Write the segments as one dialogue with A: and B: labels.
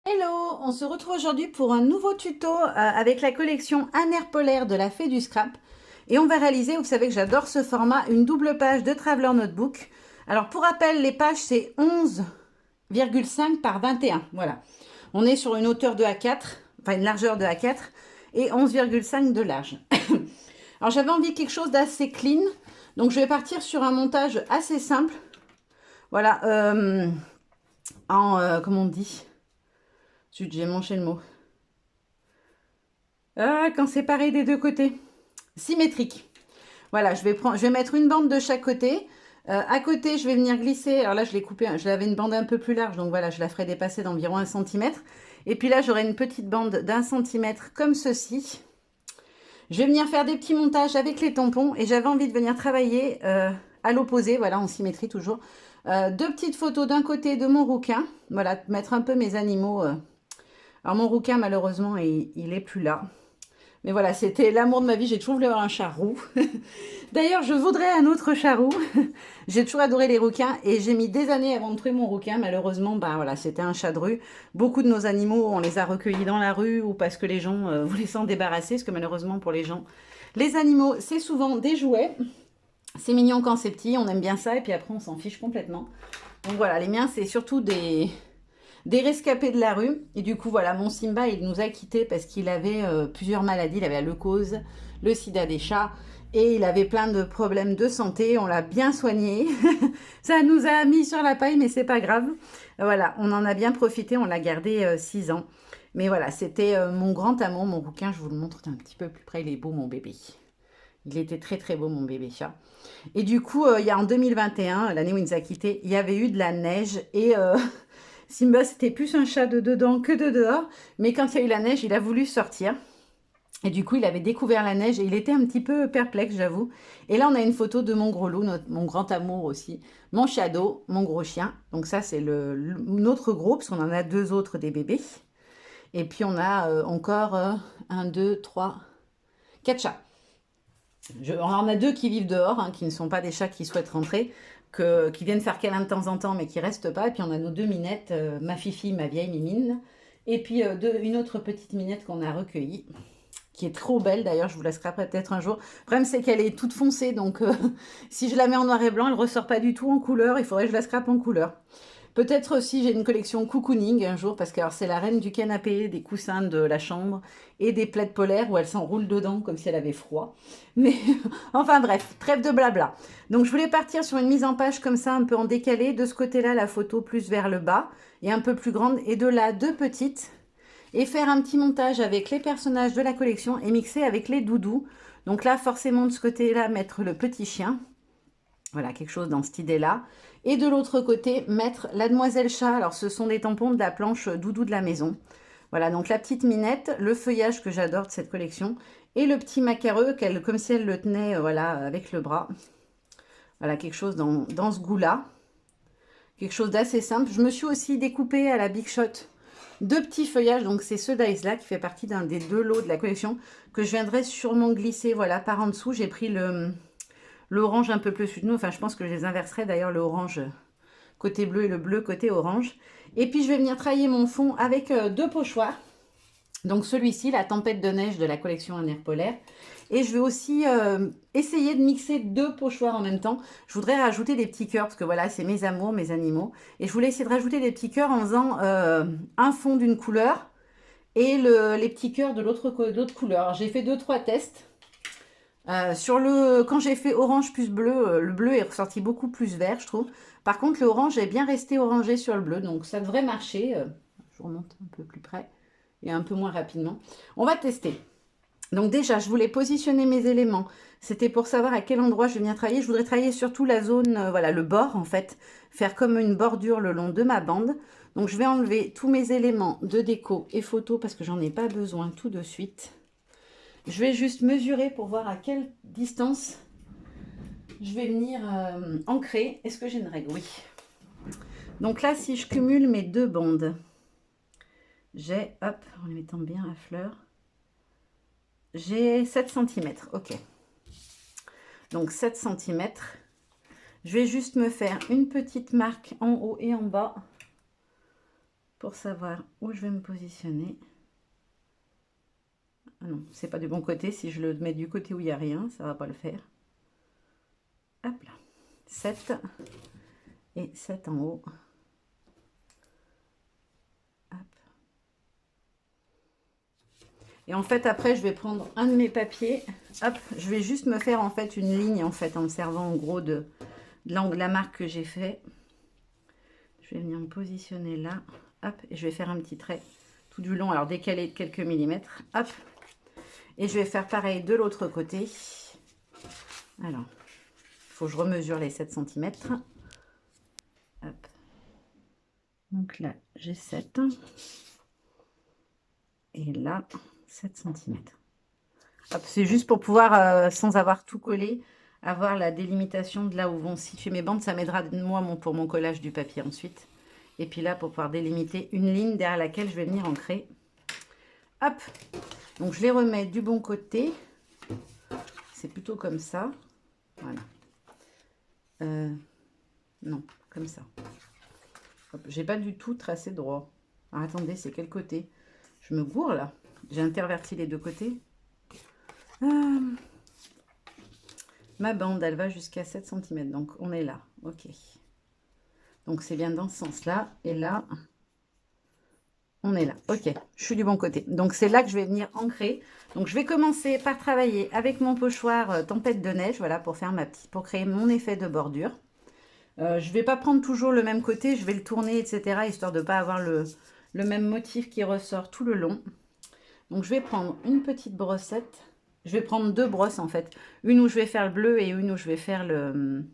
A: Hello, on se retrouve aujourd'hui pour un nouveau tuto avec la collection Un air polaire de la Fée du Scrap. Et on va réaliser, vous savez que j'adore ce format, une double page de Traveler Notebook. Alors pour rappel, les pages c'est 11,5 par 21. Voilà. On est sur une hauteur de A4, enfin une largeur de A4 et 11,5 de large. Alors j'avais envie de quelque chose d'assez clean. Donc je vais partir sur un montage assez simple. Voilà, comment on dit? Zut, j'ai manché le mot. Quand c'est pareil des deux côtés. Symétrique. Voilà, je vais mettre une bande de chaque côté. À côté, je vais venir glisser. Alors là, je l'ai coupé, je l'avais une bande un peu plus large, donc voilà, je la ferai dépasser d'environ 1 cm. Et puis là, j'aurai une petite bande d'1 cm comme ceci. Je vais venir faire des petits montages avec les tampons et j'avais envie de venir travailler à l'opposé, voilà, en symétrie toujours. Deux petites photos d'un côté de mon rouquin. Voilà, mettre un peu mes animaux. Alors mon rouquin, malheureusement, il est plus là. Mais voilà, c'était l'amour de ma vie. J'ai toujours voulu avoir un chat roux. D'ailleurs, je voudrais un autre chat roux. J'ai toujours adoré les rouquins et j'ai mis des années avant de trouver mon rouquin. Malheureusement, bah voilà, c'était un chat de rue. Beaucoup de nos animaux, on les a recueillis dans la rue ou parce que les gens voulaient s'en débarrasser. Parce que malheureusement, pour les gens, les animaux, c'est souvent des jouets. C'est mignon quand c'est petit, on aime bien ça et puis après, on s'en fiche complètement. Donc voilà, les miens, c'est surtout des rescapés de la rue. Et du coup, voilà, mon Simba, il nous a quittés parce qu'il avait plusieurs maladies. Il avait la leucose, le sida des chats et il avait plein de problèmes de santé. On l'a bien soigné. Ça nous a mis sur la paille, mais c'est pas grave. Voilà, on en a bien profité. On l'a gardé 6 ans. Mais voilà, c'était mon grand amour, mon rouquin. Je vous le montre d'un petit peu plus près. Il est beau, mon bébé. Il était très très beau, mon bébé chat. Et du coup, il y a en 2021, l'année où il nous a quittés, il y avait eu de la neige et Simba, c'était plus un chat de dedans que de dehors. Mais quand il y a eu la neige, il a voulu sortir. Et du coup, il avait découvert la neige et il était un petit peu perplexe, j'avoue. Et là, on a une photo de mon gros loup, mon grand amour aussi. Mon shadow, mon gros chien. Donc ça, c'est notre gros, parce qu'on en a deux autres des bébés. Et puis, on a encore un, deux, trois, quatre chats. On en a deux qui vivent dehors, hein, qui ne sont pas des chats qui souhaitent rentrer, qui viennent faire câlin de temps en temps, mais qui restent pas. Et puis on a nos deux minettes, ma Fifi, ma vieille Mimine, et puis une autre petite minette qu'on a recueillie, qui est trop belle d'ailleurs, je vous la scraperai peut-être un jour. Le problème c'est qu'elle est toute foncée, donc si je la mets en noir et blanc, elle ressort pas du tout en couleur, il faudrait que je la scrape en couleur. Peut-être aussi j'ai une collection cocooning un jour parce que c'est la reine du canapé, des coussins de la chambre et des plaids polaires où elle s'enroule dedans comme si elle avait froid. Mais enfin bref, trêve de blabla. Donc je voulais partir sur une mise en page comme ça un peu en décalé. De ce côté-là la photo plus vers le bas et un peu plus grande et de là deux petites et faire un petit montage avec les personnages de la collection et mixer avec les doudous. Donc là forcément de ce côté-là mettre le petit chien. Voilà, quelque chose dans cette idée-là. Et de l'autre côté, mettre la demoiselle chat. Alors, ce sont des tampons de la planche doudou de la maison. Voilà, donc la petite minette, le feuillage que j'adore de cette collection, et le petit macareux, comme si elle le tenait voilà, avec le bras. Voilà, quelque chose dans ce goût-là. Quelque chose d'assez simple. Je me suis aussi découpée à la Big Shot deux petits feuillages. Donc, c'est ce dice-là qui fait partie d'un des deux lots de la collection que je viendrai sûrement glisser voilà, par en dessous. J'ai pris l'orange un peu plus soutenu. Enfin, je pense que je les inverserai d'ailleurs, le orange côté bleu et le bleu côté orange. Et puis, je vais venir travailler mon fond avec deux pochoirs. Donc, celui-ci, la tempête de neige de la collection Un air polaire. Et je vais aussi essayer de mixer deux pochoirs en même temps. Je voudrais rajouter des petits cœurs parce que voilà, c'est mes amours, mes animaux. Et je voulais essayer de rajouter des petits cœurs en faisant un fond d'une couleur et les petits cœurs de l'autre couleur. J'ai fait 2-3 tests. Quand j'ai fait orange plus bleu, le bleu est ressorti beaucoup plus vert, je trouve. Par contre, le orange est bien resté orangé sur le bleu, donc ça devrait marcher. Je remonte un peu plus près et un peu moins rapidement. On va tester. Donc déjà, je voulais positionner mes éléments. C'était pour savoir à quel endroit je viens travailler. Je voudrais travailler surtout la zone, voilà, le bord en fait. Faire comme une bordure le long de ma bande. Donc je vais enlever tous mes éléments de déco et photo parce que j'en ai pas besoin tout de suite. Je vais juste mesurer pour voir à quelle distance je vais venir ancrer. Est-ce que j'ai une règle? Oui. Donc là, si je cumule mes deux bandes, j'ai, hop, en les mettant bien à fleur, j'ai 7 cm. Ok. Donc 7 cm. Je vais juste me faire une petite marque en haut et en bas pour savoir où je vais me positionner. Ah non, c'est pas du bon côté. Si je le mets du côté où il n'y a rien, ça va pas le faire. Hop là. 7 et 7 en haut. Hop. Et en fait, après, je vais prendre un de mes papiers. Hop, je vais juste me faire en fait une ligne en fait en me servant en gros de l'angle, la marque que j'ai fait. Je vais venir me positionner là. Hop, et je vais faire un petit trait tout du long, alors décalé de quelques millimètres. Hop, et je vais faire pareil de l'autre côté. Alors, il faut que je remesure les 7 cm. Hop. Donc là, j'ai 7. Et là, 7 cm. Hop, c'est juste pour pouvoir, sans avoir tout collé, avoir la délimitation de là où vont se situer mes bandes. Ça m'aidera moi pour mon collage du papier ensuite. Et puis là, pour pouvoir délimiter une ligne derrière laquelle je vais venir ancrer. Hop, donc je les remets du bon côté. C'est plutôt comme ça. Voilà. Non, comme ça. J'ai pas du tout tracé droit. Alors, attendez, c'est quel côté? Je me gourre là. J'ai interverti les deux côtés. Ma bande, elle va jusqu'à 7 cm. Donc, on est là. Ok. Donc, c'est bien dans ce sens-là. Et là, on est là. Ok, je suis du bon côté. Donc, c'est là que je vais venir ancrer. Donc, je vais commencer par travailler avec mon pochoir tempête de neige. Voilà, pour faire pour créer mon effet de bordure. Je ne vais pas prendre toujours le même côté. Je vais le tourner, etc. Histoire de ne pas avoir le même motif qui ressort tout le long. Donc, je vais prendre une petite brossette. Je vais prendre deux brosses, en fait. Une où je vais faire le bleu et une où je vais faire le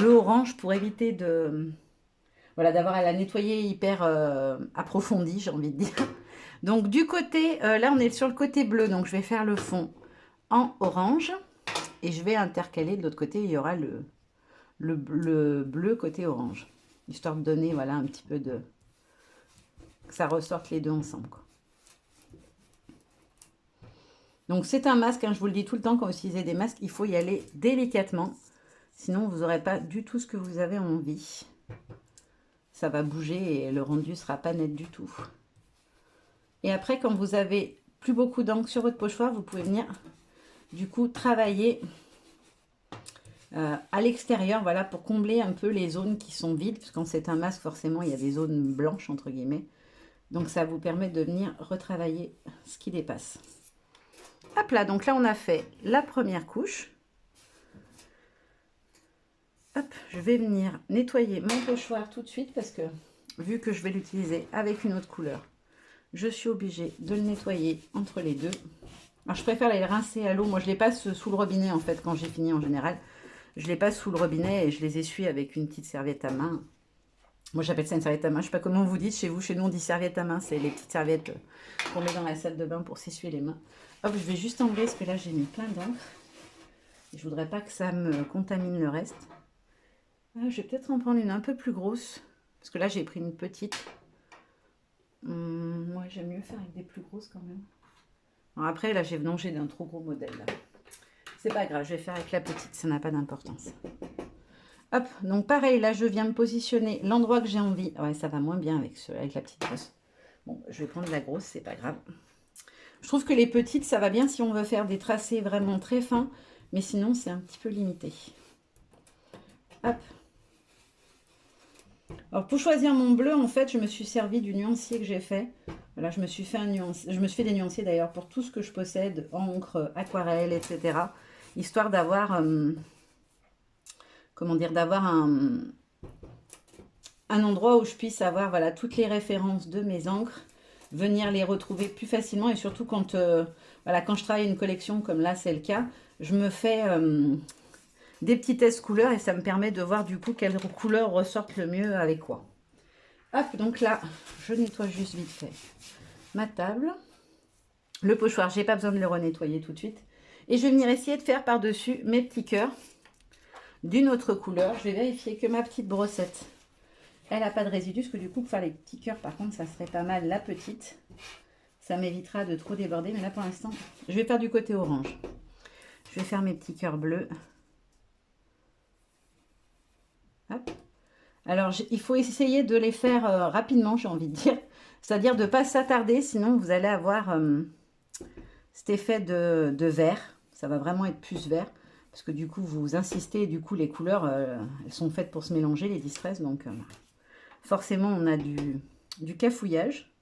A: orange pour éviter de... Voilà, d'avoir à la nettoyer hyper approfondie, j'ai envie de dire. Donc, du côté... là, on est sur le côté bleu. Donc, je vais faire le fond en orange. Et je vais intercaler de l'autre côté. Il y aura le bleu côté orange. Histoire de donner, voilà, un petit peu de... que ça ressorte les deux ensemble, quoi. Donc, c'est un masque, hein, je vous le dis tout le temps, quand vous utilisez des masques, il faut y aller délicatement. Sinon, vous n'aurez pas du tout ce que vous avez envie. Ça va bouger et le rendu ne sera pas net du tout. Et après, quand vous avez plus beaucoup d'encre sur votre pochoir, vous pouvez venir, du coup, travailler à l'extérieur, voilà, pour combler un peu les zones qui sont vides. Parce que quand c'est un masque, forcément, il y a des zones blanches, entre guillemets. Donc, ça vous permet de venir retravailler ce qui dépasse. Hop là, donc là, on a fait la première couche. Hop, je vais venir nettoyer mon pochoir tout de suite parce que, vu que je vais l'utiliser avec une autre couleur, je suis obligée de le nettoyer entre les deux. Alors, je préfère les rincer à l'eau. Moi, je les passe sous le robinet, en fait, quand j'ai fini en général. Je les passe sous le robinet et je les essuie avec une petite serviette à main. Moi, j'appelle ça une serviette à main. Je ne sais pas comment vous dites chez vous. Chez nous, on dit serviette à main. C'est les petites serviettes qu'on met dans la salle de bain pour s'essuyer les mains. Hop, je vais juste enlever parce que là, j'ai mis plein d'encre. Je ne voudrais pas que ça me contamine le reste. Ah, je vais peut-être en prendre une un peu plus grosse. Parce que là, j'ai pris une petite. Moi, j'aime mieux faire avec des plus grosses quand même. Alors après, là, j'ai d'un trop gros modèle. C'est pas grave, je vais faire avec la petite. Ça n'a pas d'importance. Hop, donc pareil, là, je viens me positionner l'endroit que j'ai envie. Ouais, ça va moins bien avec la petite brosse. Bon, je vais prendre la grosse, c'est pas grave. Je trouve que les petites, ça va bien si on veut faire des tracés vraiment très fins. Mais sinon, c'est un petit peu limité. Hop. Alors, pour choisir mon bleu, en fait, je me suis servi du nuancier que j'ai fait. Voilà, je me suis fait des nuanciers d'ailleurs pour tout ce que je possède, encre, aquarelle, etc. Histoire d'avoir, comment dire, d'avoir un endroit où je puisse avoir, voilà, toutes les références de mes encres, venir les retrouver plus facilement et surtout quand, voilà, quand je travaille une collection comme là, c'est le cas, je me fais des petits tests couleurs et ça me permet de voir du coup quelles couleurs ressortent le mieux avec quoi. Hop, donc là, je nettoie juste vite fait ma table. Le pochoir, j'ai pas besoin de le renettoyer tout de suite. Et je vais venir essayer de faire par-dessus mes petits cœurs d'une autre couleur. Je vais vérifier que ma petite brossette, elle n'a pas de résidus. Parce que du coup, pour faire les petits cœurs, par contre, ça serait pas mal la petite. Ça m'évitera de trop déborder. Mais là, pour l'instant, je vais faire du côté orange. Je vais faire mes petits cœurs bleus. Hop. Alors, il faut essayer de les faire rapidement, j'ai envie de dire. C'est-à-dire de ne pas s'attarder, sinon vous allez avoir cet effet de vert. Ça va vraiment être plus vert. Parce que du coup, vous insistez, et du coup, les couleurs, elles sont faites pour se mélanger, les distress. Donc, forcément, on a du cafouillage.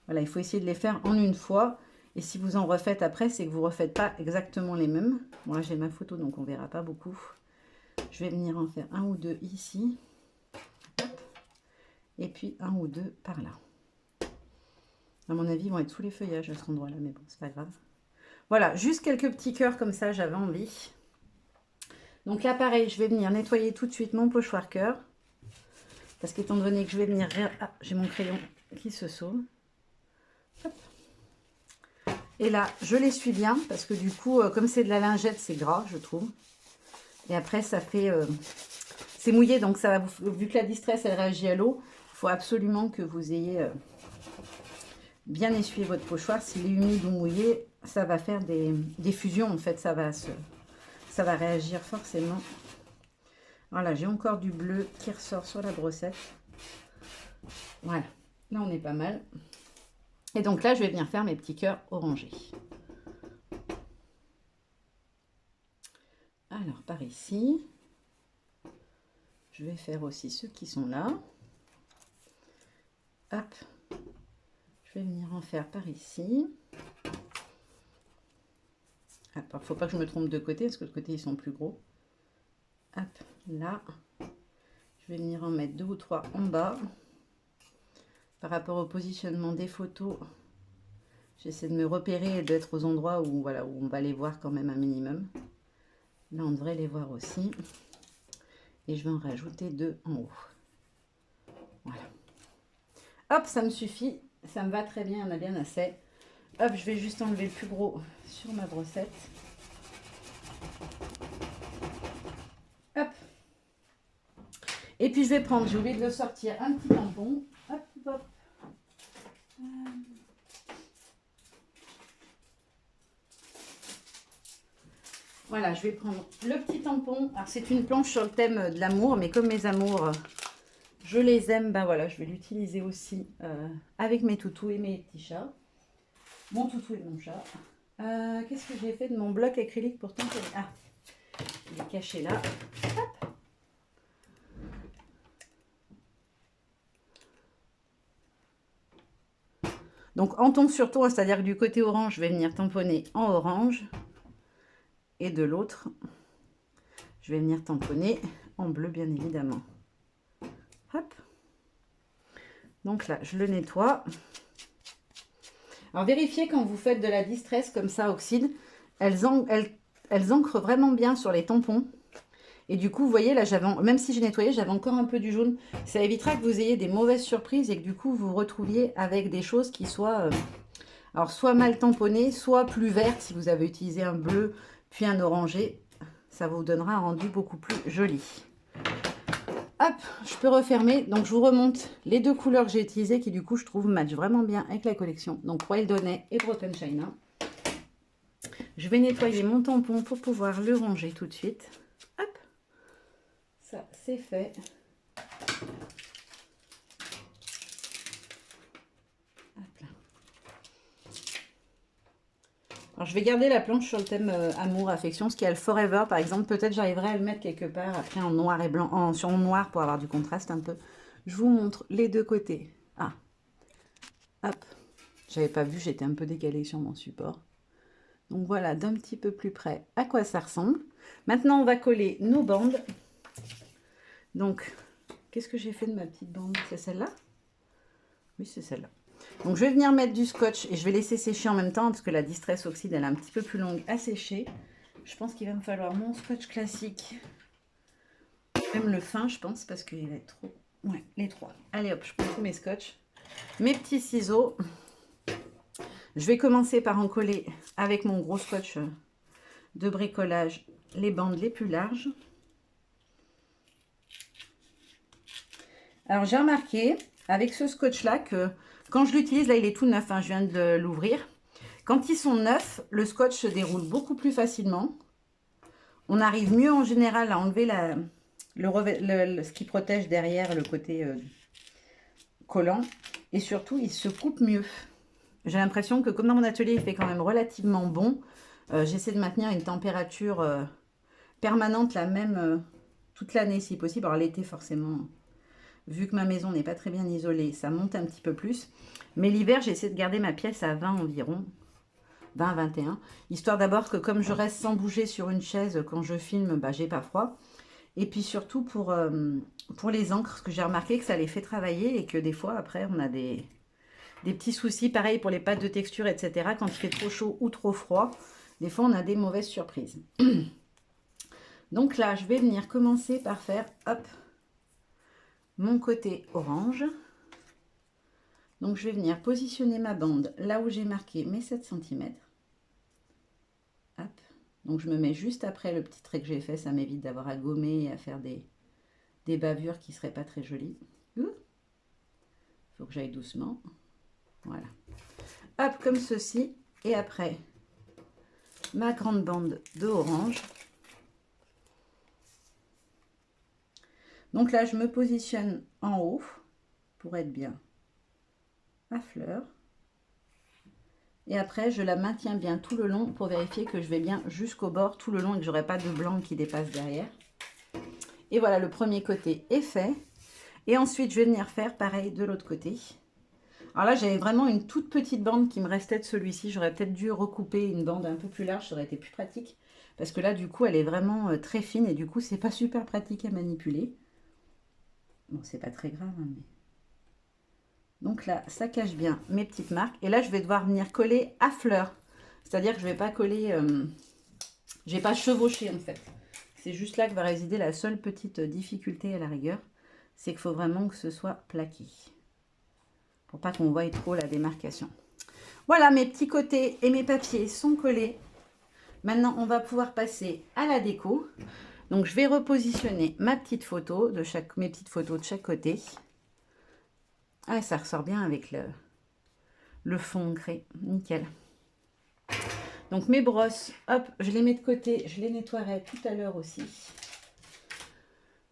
A: Voilà, il faut essayer de les faire en une fois. Et si vous en refaites après, c'est que vous ne refaites pas exactement les mêmes. Bon, là, j'ai ma photo, donc on ne verra pas beaucoup. Je vais venir en faire un ou deux ici. Et puis un ou deux par là. À mon avis, ils vont être sous les feuillages à cet endroit-là, mais bon, c'est pas grave. Voilà, juste quelques petits cœurs comme ça, j'avais envie. Donc là, pareil, je vais venir nettoyer tout de suite mon pochoir cœur. Parce qu'étant donné que je vais venir... Ah, j'ai mon crayon qui se sauve. Hop. Et là, je l'essuie bien, parce que du coup, comme c'est de la lingette, c'est gras, je trouve. Et après, ça fait... c'est mouillé, donc ça va vous... Vu que la distress, elle réagit à l'eau, il faut absolument que vous ayez bien essuyé votre pochoir. S'il est humide ou mouillé, ça va faire des fusions, en fait, ça va réagir forcément. Voilà, j'ai encore du bleu qui ressort sur la brossette. Voilà, là on est pas mal. Et donc là, je vais venir faire mes petits cœurs orangés. Alors, par ici, je vais faire aussi ceux qui sont là. Hop, je vais venir en faire par ici. Il ne faut pas que je me trompe de côté, parce que de côté, ils sont plus gros. Hop, là, je vais venir en mettre 2 ou 3 en bas. Par rapport au positionnement des photos, j'essaie de me repérer et d'être aux endroits où, voilà, où on va les voir quand même un minimum. Là, on devrait les voir aussi. Et je vais en rajouter 2 en haut. Voilà. Hop, ça me suffit. Ça me va très bien, il y en a bien assez. Hop, je vais juste enlever le plus gros sur ma brossette. Hop. Et puis je vais prendre, j'ai oublié de le sortir, un petit tampon. Hop, hop. Voilà, je vais prendre le petit tampon. Alors c'est une planche sur le thème de l'amour, mais comme mes amours, je les aime, ben voilà, je vais l'utiliser aussi avec mes toutous et mes petits chats. Mon toutou et mon chat. Qu'est-ce que j'ai fait de mon bloc acrylique pourtant? Ah, il est caché là. Hop. Donc en ton sur ton, c'est-à-dire que du côté orange, je vais venir tamponner en orange. Et de l'autre, je vais venir tamponner en bleu, bien évidemment. Hop. Donc là, je le nettoie. Alors vérifiez quand vous faites de la distress comme ça, oxyde, elles ancrent vraiment bien sur les tampons. Et du coup, vous voyez, là, même si j'ai nettoyé, j'avais encore un peu du jaune. Ça évitera que vous ayez des mauvaises surprises et que du coup, vous vous retrouviez avec des choses qui soient alors soit mal tamponnées, soit plus vertes si vous avez utilisé un bleu puis un orangé. Ça vous donnera un rendu beaucoup plus joli. Hop, je peux refermer. Donc, je vous remonte les 2 couleurs que j'ai utilisées qui, du coup, je trouve matchent vraiment bien avec la collection. Donc, Royal Donnet et Broken China. Je vais nettoyer mon tampon pour pouvoir le ranger tout de suite. Hop, ça, c'est fait. Hop là. Alors, je vais garder la planche sur le thème amour, affection, ce qui a le Forever, par exemple. Peut-être j'arriverai à le mettre quelque part après en noir et blanc, sur noir pour avoir du contraste un peu. Je vous montre les 2 côtés. Ah, hop, j'avais pas vu, j'étais un peu décalée sur mon support. Donc voilà, d'un petit peu plus près à quoi ça ressemble. Maintenant, on va coller nos bandes. Donc, qu'est-ce que j'ai fait de ma petite bande? C'est celle-là? Oui, c'est celle-là. Donc, je vais venir mettre du scotch et je vais laisser sécher en même temps parce que la distress oxyde, elle est un petit peu plus longue à sécher. Je pense qu'il va me falloir mon scotch classique. Même le fin, je pense, parce qu'il va être trop... Ouais, les 3. Allez hop, je prends tous mes scotch. Mes petits ciseaux. Je vais commencer par en coller avec mon gros scotch de bricolage les bandes les plus larges. Alors, j'ai remarqué avec ce scotch-là que quand je l'utilise, là, il est tout neuf, hein, je viens de l'ouvrir. Quand ils sont neufs, le scotch se déroule beaucoup plus facilement. On arrive mieux en général à enlever ce qui protège derrière le côté collant. Et surtout, il se coupe mieux. J'ai l'impression que comme dans mon atelier, il fait quand même relativement bon, j'essaie de maintenir une température permanente, la même toute l'année si possible. Alors l'été forcément, vu que ma maison n'est pas très bien isolée, ça monte un petit peu plus. Mais l'hiver, j'essaie de garder ma pièce à 20 environ, 20-21. Histoire d'abord que comme je reste sans bouger sur une chaise quand je filme, bah, j'ai pas froid. Et puis surtout pour les encres, parce que j'ai remarqué que ça les fait travailler et que des fois après on a des petits soucis. Pareil pour les pâtes de texture, etc. Quand il fait trop chaud ou trop froid, des fois on a des mauvaises surprises. Donc là, je vais venir commencer par faire, hop, mon côté orange. Donc je vais venir positionner ma bande là où j'ai marqué mes 7 cm. Hop. Donc je me mets juste après le petit trait que j'ai fait, ça m'évite d'avoir à gommer et à faire des bavures qui ne seraient pas très jolies. Il faut que j'aille doucement. Voilà. Hop, comme ceci. Et après, ma grande bande de orange. Donc là, je me positionne en haut pour être bien à fleur. Et après, je la maintiens bien tout le long pour vérifier que je vais bien jusqu'au bord tout le long et que je n'aurai pas de blanc qui dépasse derrière. Et voilà, le premier côté est fait. Et ensuite, je vais venir faire pareil de l'autre côté. Alors là, j'avais vraiment une toute petite bande qui me restait de celui-ci. J'aurais peut-être dû recouper une bande un peu plus large, ça aurait été plus pratique. Parce que là, du coup, elle est vraiment très fine et du coup, c'est pas super pratique à manipuler. Bon, c'est pas très grave, hein, mais... Donc là, ça cache bien mes petites marques. Et là, je vais devoir venir coller à fleur. C'est-à-dire que je ne vais pas coller... je vais pas chevaucher, en fait. C'est juste là que va résider la seule petite difficulté à la rigueur. C'est qu'il faut vraiment que ce soit plaqué. Pour pas qu'on voie trop la démarcation. Voilà, mes petits côtés et mes papiers sont collés. Maintenant, on va pouvoir passer à la déco. Donc, je vais repositionner ma petite photo mes petites photos de chaque côté. Ah, ça ressort bien avec le fond gris. Nickel. Donc, mes brosses, hop, je les mets de côté. Je les nettoierai tout à l'heure aussi.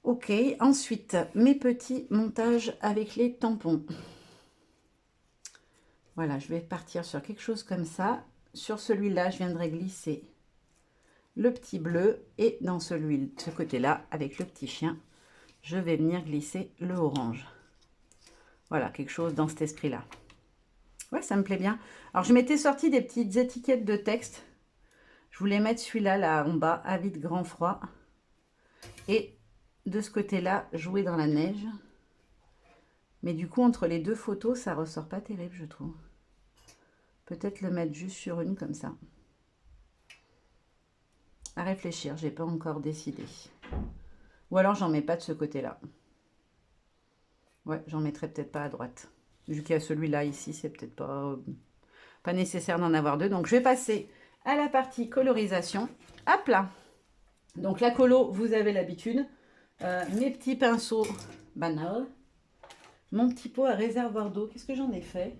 A: Ok, ensuite, mes petits montages avec les tampons. Voilà, je vais partir sur quelque chose comme ça. Sur celui-là, je viendrai glisser le petit bleu. Et dans ce côté-là, avec le petit chien, je vais venir glisser le orange. Voilà, quelque chose dans cet esprit-là. Ouais, ça me plaît bien. Alors, je m'étais sorti des petites étiquettes de texte. Je voulais mettre celui-là, là, en bas, avis de grand froid. Et de ce côté-là, jouer dans la neige. Mais du coup, entre les deux photos, ça ressort pas terrible, je trouve. Peut-être le mettre juste sur une, comme ça. À réfléchir, j'ai pas encore décidé. Ou alors, j'en mets pas de ce côté-là. Ouais, j'en mettrai peut-être pas à droite. Vu qu'il y a celui-là ici, c'est peut-être pas nécessaire d'en avoir deux. Donc, je vais passer à la partie colorisation. Hop là. Donc, la colo, vous avez l'habitude. Mes petits pinceaux banals. Mon petit pot à réservoir d'eau. Qu'est-ce que j'en ai fait?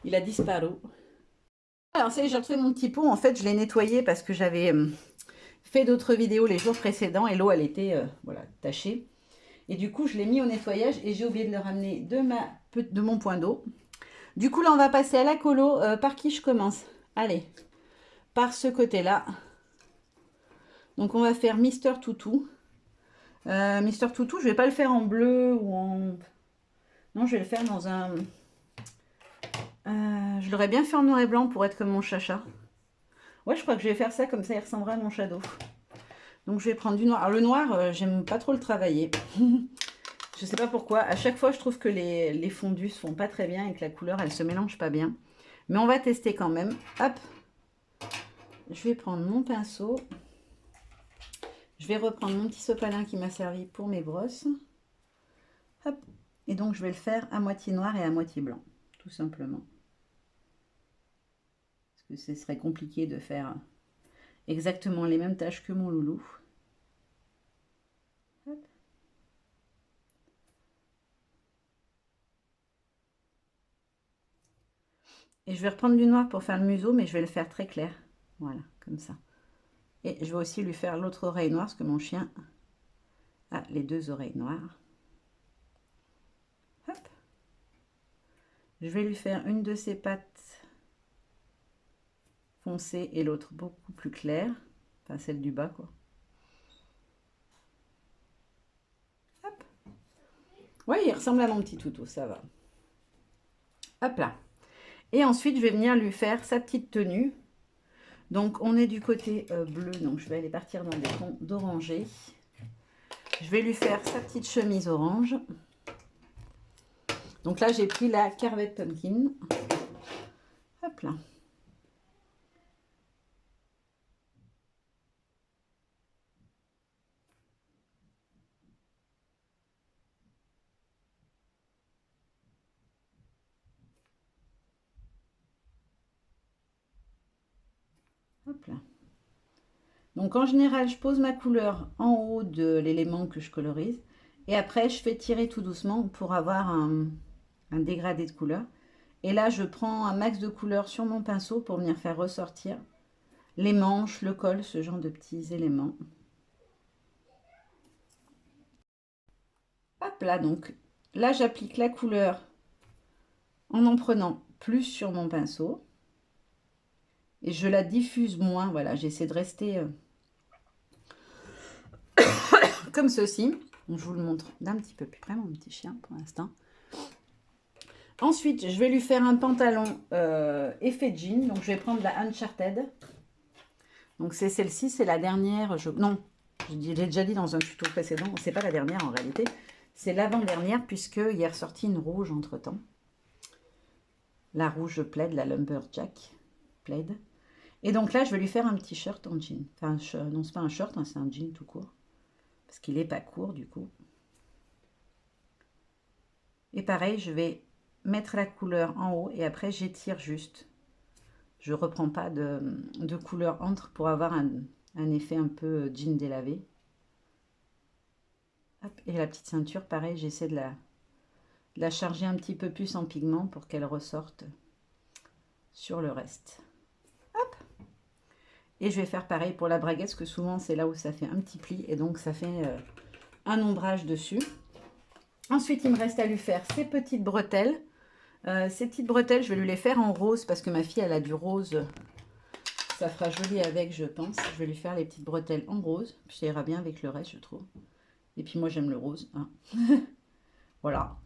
A: Il a disparu. Alors, ça y est, j'ai retrouvé mon petit pot. En fait, je l'ai nettoyé parce que j'avais fait d'autres vidéos les jours précédents et l'eau, elle était voilà, tachée. Et du coup, je l'ai mis au nettoyage et j'ai oublié de le ramener de mon point d'eau. Du coup, là, on va passer à la colo. Par qui je commence? Allez, par ce côté-là. Donc, on va faire Mister Toutou. Mister Toutou, je ne vais pas le faire en bleu ou en... Non, je vais le faire dans un... je l'aurais bien fait en noir et blanc pour être comme mon chacha. Ouais, je crois que je vais faire ça, comme ça il ressemblera à mon shadow. Donc je vais prendre du noir. Alors le noir, j'aime pas trop le travailler. Je sais pas pourquoi. À chaque fois, je trouve que les fondus se font pas très bien et que la couleur, elle se mélange pas bien. Mais on va tester quand même. Hop. Je vais prendre mon pinceau. Je vais reprendre mon petit sopalin qui m'a servi pour mes brosses. Hop. Et donc, je vais le faire à moitié noir et à moitié blanc. Tout simplement. Parce que ce serait compliqué de faire exactement les mêmes tâches que mon loulou. Hop. Et je vais reprendre du noir pour faire le museau, mais je vais le faire très clair. Voilà, comme ça. Et je vais aussi lui faire l'autre oreille noire, parce que mon chien Ah, les deux oreilles noires. Hop. Je vais lui faire une de ses pattes foncée et l'autre beaucoup plus claire. Enfin, celle du bas, quoi. Hop. Oui, il ressemble à mon petit toutou, ça va. Hop là. Et ensuite, je vais venir lui faire sa petite tenue. Donc, on est du côté bleu, donc je vais aller partir dans des tons d'orangé. Je vais lui faire sa petite chemise orange. Donc là, j'ai pris la Carvette Pumpkin. Hop là. Hop là. Donc en général, je pose ma couleur en haut de l'élément que je colorise. Et après, je fais tirer tout doucement pour avoir un dégradé de couleur. Et là, je prends un max de couleur sur mon pinceau pour venir faire ressortir les manches, le col, ce genre de petits éléments. Hop là, donc là, j'applique la couleur en prenant plus sur mon pinceau. Et je la diffuse moins. Voilà, j'essaie de rester comme ceci. Je vous le montre d'un petit peu plus près, mon petit chien, pour l'instant. Ensuite, je vais lui faire un pantalon effet jean. Donc, je vais prendre la Uncharted. Donc, c'est celle-ci, c'est la dernière. Non, je l'ai déjà dit dans un tuto précédent. C'est pas la dernière en réalité. C'est l'avant-dernière puisqu'il est ressorti une rouge entre-temps. La rouge plaid, la Lumberjack plaid. Et donc là, je vais lui faire un petit shirt en jean. Enfin, non, c'est pas un shirt, hein, c'est un jean tout court. Parce qu'il n'est pas court du coup. Et pareil, je vais mettre la couleur en haut et après j'étire juste. Je ne reprends pas de couleur entre pour avoir un effet un peu jean délavé. Hop, et la petite ceinture, pareil, j'essaie de la charger un petit peu plus en pigment pour qu'elle ressorte sur le reste. Hop. Et je vais faire pareil pour la braguette, parce que souvent c'est là où ça fait un petit pli et donc ça fait un ombrage dessus. Ensuite, il me reste à lui faire ses petites bretelles. Ces petites bretelles, je vais lui les faire en rose parce que ma fille, elle a du rose. Ça fera joli avec, je pense. Je vais lui faire les petites bretelles en rose. Puis ça ira bien avec le reste, je trouve. Et puis moi, j'aime le rose. Hein. Voilà,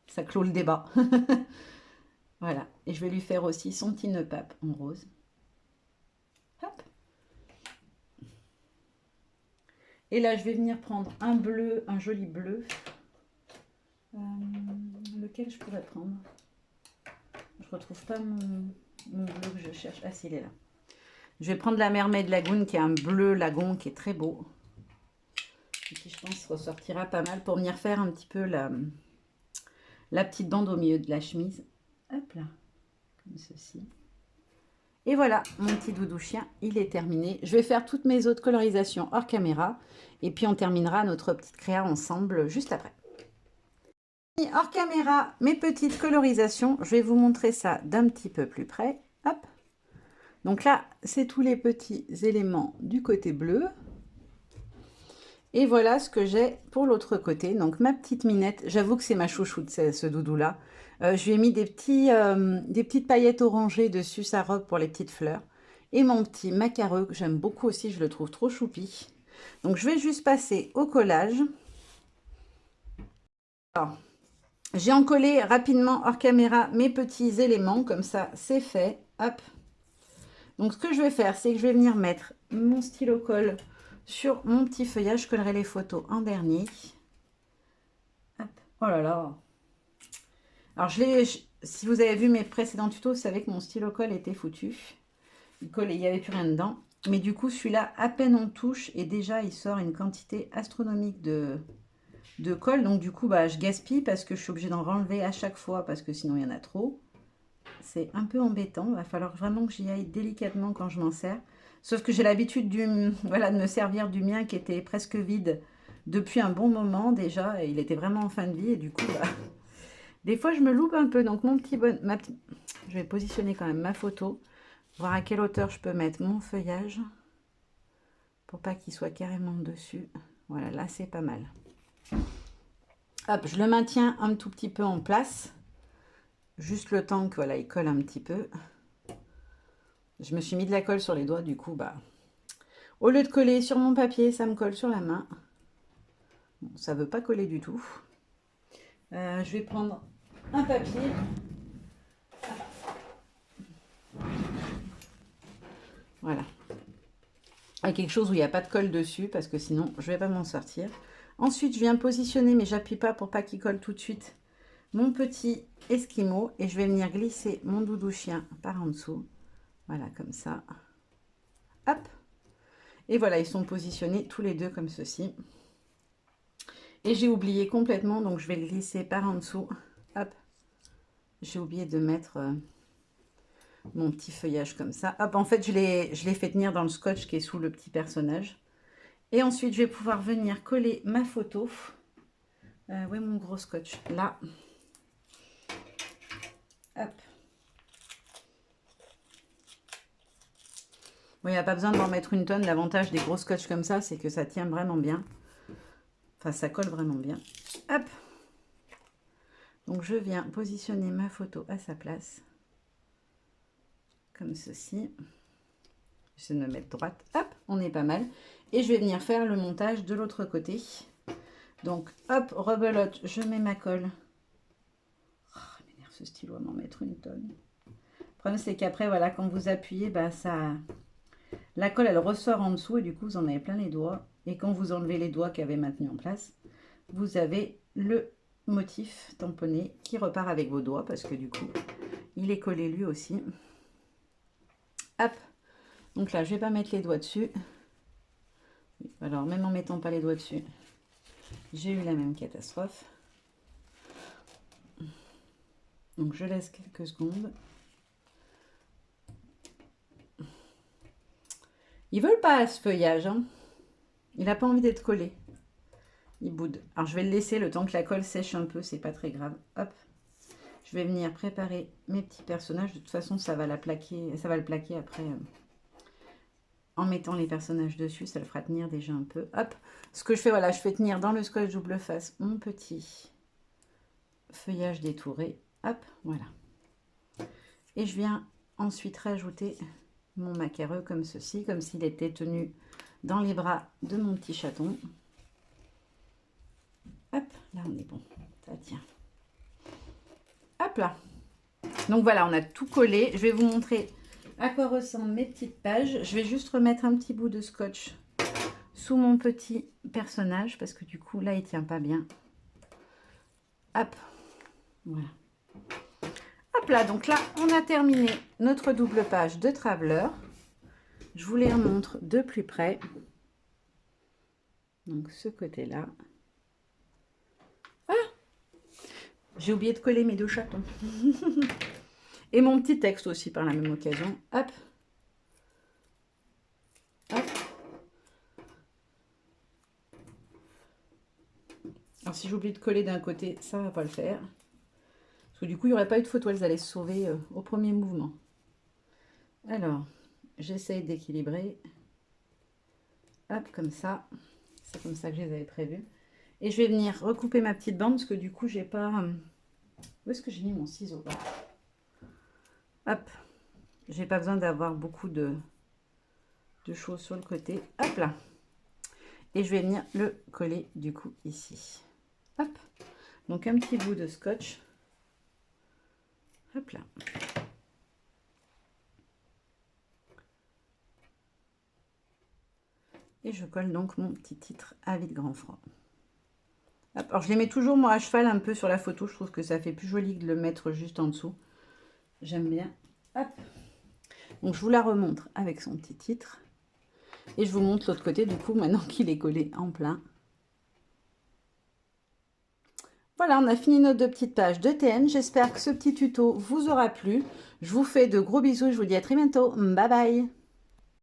A: ça clôt le débat. Voilà. Et je vais lui faire aussi son petit nœud pape en rose. Hop. Et là, je vais venir prendre un bleu, un joli bleu. Lequel je pourrais prendre? Je retrouve pas mon bleu que je cherche. Ah, si, il est là. Je vais prendre la Mermaid Lagoon, qui est un bleu lagon, qui est très beau. Et qui, je pense, ressortira pas mal pour venir faire un petit peu la petite bande au milieu de la chemise. Hop là, comme ceci. Et voilà, mon petit doudou chien, il est terminé. Je vais faire toutes mes autres colorisations hors caméra. Et puis, on terminera notre petite créa ensemble juste après. Hors caméra, mes petites colorisations. Je vais vous montrer ça d'un petit peu plus près. Hop. Donc là, c'est tous les petits éléments du côté bleu. Et voilà ce que j'ai pour l'autre côté. Donc ma petite Minette, j'avoue que c'est ma chouchoute, ce doudou-là. Je lui ai mis des petites paillettes orangées dessus sa robe pour les petites fleurs. Et mon petit macareux, que j'aime beaucoup aussi, je le trouve trop choupi. Donc je vais juste passer au collage. Alors, j'ai encollé rapidement hors caméra mes petits éléments, comme ça c'est fait. Hop. Donc ce que je vais faire, c'est que je vais venir mettre mon stylo colle sur mon petit feuillage. Je collerai les photos en dernier. Hop. Oh là là. Alors si vous avez vu mes précédents tutos, vous savez que mon stylo colle était foutu. Il n'y avait plus rien dedans. Mais du coup, celui-là, à peine on touche et déjà il sort une quantité astronomique de colle. Donc du coup, bah, je gaspille parce que je suis obligée d'en renlever à chaque fois parce que sinon il y en a trop. C'est un peu embêtant. Il va falloir vraiment que j'y aille délicatement quand je m'en sers. Sauf que j'ai l'habitude voilà, de me servir du mien qui était presque vide depuis un bon moment déjà. Et il était vraiment en fin de vie. Et du coup, bah, des fois, je me loupe un peu. Donc, je vais positionner quand même ma photo. Voir à quelle hauteur je peux mettre mon feuillage. Pour pas qu'il soit carrément dessus. Voilà, là, c'est pas mal. Hop, je le maintiens un tout petit peu en place. Juste le temps que voilà, il colle un petit peu. Je me suis mis de la colle sur les doigts, du coup, bah, au lieu de coller sur mon papier, ça me colle sur la main. Bon, ça ne veut pas coller du tout. Je vais prendre un papier. Voilà. Avec quelque chose où il n'y a pas de colle dessus, parce que sinon, je ne vais pas m'en sortir. Ensuite, je viens positionner, mais j'appuie pas pour pas qu'il colle tout de suite, mon petit esquimau. Et je vais venir glisser mon doudou chien par en dessous. Voilà, comme ça. Hop. Et voilà, ils sont positionnés tous les deux comme ceci. Et j'ai oublié complètement, donc je vais le glisser par en dessous. Hop. J'ai oublié de mettre mon petit feuillage comme ça. Hop, en fait, je l'ai fait tenir dans le scotch qui est sous le petit personnage. Et ensuite, je vais pouvoir venir coller ma photo. Où est mon gros scotch? Là. Hop. Bon, il n'y a pas besoin d'en mettre une tonne. L'avantage des gros scotch comme ça, c'est que ça tient vraiment bien. Enfin, ça colle vraiment bien. Hop. Donc, je viens positionner ma photo à sa place. Comme ceci. Je vais me mettre droite. Hop, on est pas mal. Et je vais venir faire le montage de l'autre côté. Donc, hop, rebelote, je mets ma colle. Oh, m'énerve ce stylo à m'en mettre une tonne. Le problème, c'est qu'après, voilà, quand vous appuyez, bah, ça... la colle, elle ressort en dessous et du coup, vous en avez plein les doigts. Et quand vous enlevez les doigts qui avaient maintenu en place, vous avez le motif tamponné qui repart avec vos doigts parce que du coup, il est collé lui aussi. Hop. Donc là, je ne vais pas mettre les doigts dessus. Alors, même en ne mettant pas les doigts dessus, j'ai eu la même catastrophe. Donc, je laisse quelques secondes. Ils veulent pas ce feuillage. Hein. Il n'a pas envie d'être collé. Il boude. Alors, je vais le laisser le temps que la colle sèche un peu. C'est pas très grave. Hop. Je vais venir préparer mes petits personnages. De toute façon, ça va le plaquer après. En mettant les personnages dessus, ça le fera tenir déjà un peu. Hop. Ce que je fais, voilà, je fais tenir dans le scotch double face mon petit feuillage détouré. Hop, voilà. Et je viens ensuite rajouter mon macareux comme ceci, comme s'il était tenu dans les bras de mon petit chaton. Hop, là on est bon, ça tient. Hop là. Donc voilà, on a tout collé. Je vais vous montrer à quoi ressemblent mes petites pages. Je vais juste remettre un petit bout de scotch sous mon petit personnage parce que du coup là il tient pas bien. Hop, voilà. Hop là, donc là on a terminé notre double page de Traveler. Je vous les remontre de plus près. Donc ce côté là. Ah, j'ai oublié de coller mes deux chatons. Et mon petit texte aussi par la même occasion. Hop. Hop. Alors si j'oublie de coller d'un côté, ça ne va pas le faire. Parce que du coup, il n'y aurait pas eu de photo, elles allaient se sauver au premier mouvement. Alors, j'essaye d'équilibrer. Hop, comme ça. C'est comme ça que je les avais prévus. Et je vais venir recouper ma petite bande parce que du coup, j'ai pas... Où est-ce que j'ai mis mon ciseau là? Hop. J'ai pas besoin d'avoir beaucoup de choses sur le côté. Hop là. Et je vais venir le coller du coup ici. Hop. Donc un petit bout de scotch. Hop là. Et je colle donc mon petit titre Avis de grand froid. Hop. Alors je les mets toujours moi à cheval un peu sur la photo. Je trouve que ça fait plus joli de le mettre juste en dessous. J'aime bien. Hop. Donc je vous la remontre avec son petit titre. Et je vous montre l'autre côté du coup maintenant qu'il est collé en plein. Voilà, on a fini nos deux petites pages de TN. J'espère que ce petit tuto vous aura plu. Je vous fais de gros bisous. Je vous dis à très bientôt. Bye bye.